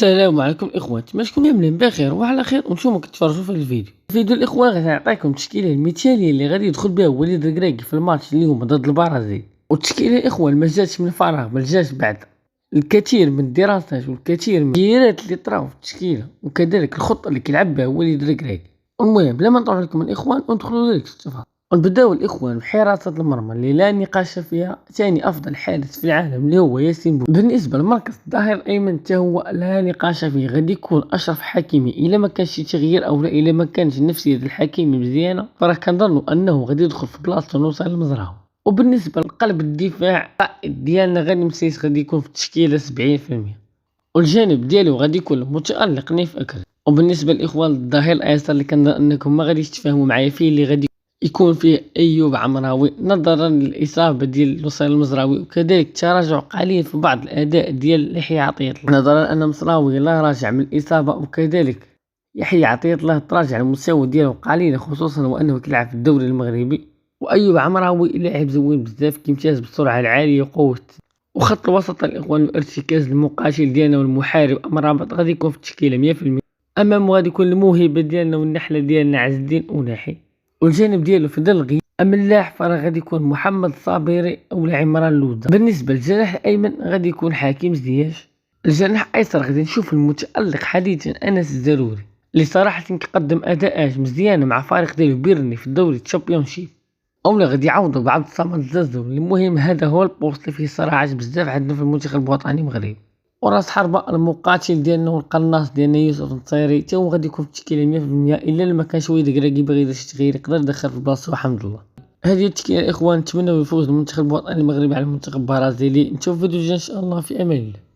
السلام عليكم الإخوان، نتمنى كاملين بخير وعلى خير وانتوما كتفرجوا في الفيديو الإخوان غادي نعطيكم التشكيلة المثالية اللي غادي يدخل بها وليد الكراكي في الماتش اليوم ضد البرازيل. والتشكيلة الإخوان ما جاتش من الفراغ بل جات بعد الكثير من الدراسات والكثير من التغييرات اللي طراو في التشكيلة وكذلك الخطة اللي كيلعب بها وليد الكراكي. المهم بلا ما نطول لكم الإخوان وندخلوا لك التفاصيل. ونبداو الإخوان بحراسة المرمى اللي لا نقاش فيها، ثاني أفضل حارس في العالم اللي هو ياسين بونو. بالنسبة لمركز الظهير الأيمن حتى هو لا نقاش فيه، غادي يكون أشرف حكيمي إلا ما كانش شي تغيير أو لا إلا ما كانش نفسية الحكيمي مزيانة، فراه كنظنوا أنه غادي يدخل في بلاصة نوصل المزرعة. وبالنسبة لقلب الدفاع القائد ديالنا غادي مسيس غادي يكون في التشكيلة 70%، والجانب ديالو غادي يكون متألق نيف أكرم. وبالنسبة للإخوان الظهير الأيسر اللي كنظن أنكم ما غاديش تفهموا معايا فيه، اللي غادي يكون فيه أيوب عمراوي نظرا للإصابة ديال وصال المزراوي وكذلك تراجع قليل في بعض الأداء ديال يحيى عطية الله، نظرا أن مصراوي لا راجع من الإصابة وكذلك يحيى عطية الله تراجع المستوى ديالو قليلا، خصوصا وأنه كيلعب في الدوري المغربي. وأيوب عمراوي لاعب زوين بزاف كيمتاز بالسرعة العالية وقوة. وخط الوسط الإخوان الارتكاز المقاتل ديالنا والمحارب أمرابط غادي يكون في التشكيلة 100%. أمامه غادي يكون الموهبة ديالنا والنحلة ديالنا عز الدين أوناحي، والجانب ديالو في ظل الغياب أما اللاح فراه غادي يكون محمد الصابري أو عمران لوزة. بالنسبة للجناح الأيمن غادي يكون حكيم زياش. الجناح الأيسر غادي نشوف المتألق حديثا أنس الزروري اللي صراحة كيقدم أداءات مزيانة مع فريق ديالو بيرني في الدوري الشامبيونشيب، اولا غادي يعوضوا بعبد الصمد الزازو. المهم هذا هو البوست اللي فيه صراعات بزاف عندنا في المنتخب الوطني المغربي. وراس حربة المقاتل ديالنا والقناص ديالنا يوسف النصيري حتى هو غادي يكون في التشكيله 100%، الا لما كان شويه كراكي باغي يدير شي تغيير يقدر يدخل في بلاصتو الحمد لله. هذه التشكيله الاخوان، نتمنى يفوز المنتخب الوطني المغربي على المنتخب البرازيلي. نشوف فيديو جاي ان شاء الله، في امان الله.